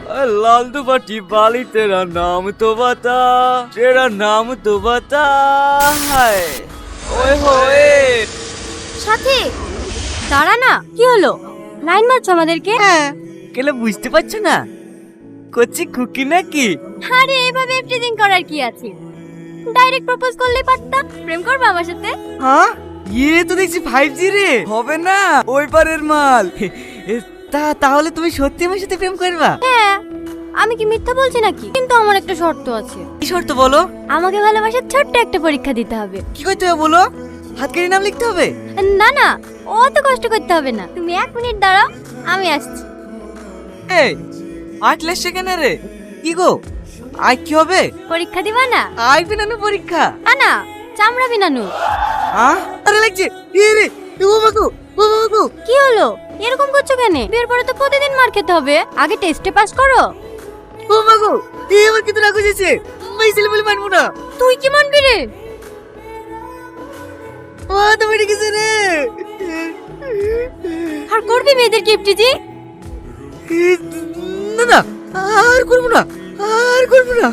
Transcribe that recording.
लाल दुपट्टी वाली तेरा नाम तो बता, तेरा नाम तो बता। हाय ओए होए সাথী দাঁড়া না, কি হলো? লাইন মারছো আমাদেরকে? কেলে বুঝতে পারছো না করছি খুকি নাকি? আরে এভাবে প্রেজেন্ট করার কি আছে? ডাইরেক্ট প্রপোজ করলেই পারতা। প্রেম করবে আমার সাথে? হ্যাঁ ये তো দেখছি 5G রে, হবে না ওই পারের মাল। তাহলে তুমি সত্যি আমার সাথে প্রেম করবা? হ্যাঁ, আমি কি মিথ্যা বলছি নাকি? কিন্তু আমার একটা শর্ত আছে। কি শর্ত বলো? আমাকে ভালোবাসার ছোট্ট একটা পরীক্ষা দিতে হবে। কি করতে হবে বলো? হাতকারি নাম লিখতে হবে? না না, অত কষ্ট করতে হবে না। তুমি 1 মিনিট দাঁড়াও, আমি আসছি। এই আটলে সেখানে রে, কি গো আই কি হবে? পরীক্ষা দিবা না? আই বিনানু পরীক্ষা? না, চামড়া বিনানু। আরে লাগছে রে, ও বাবু ও বাবু। কি হলো? এরকম করছো কেন? বিয়ের পরে তো প্রতিদিন মার খেতে হবে, আগে টেস্টে পাস করো। ও বাবু এই আমার কিন্তু রাগ হয়েছে, আমি ছেলে বলে মানবো না। তুই কি মানবি রে? ও তো বেড়ে গেছে রে। আর করবি মেয়েদের কিপটিজি? না না আর করবো না, আর করবো না।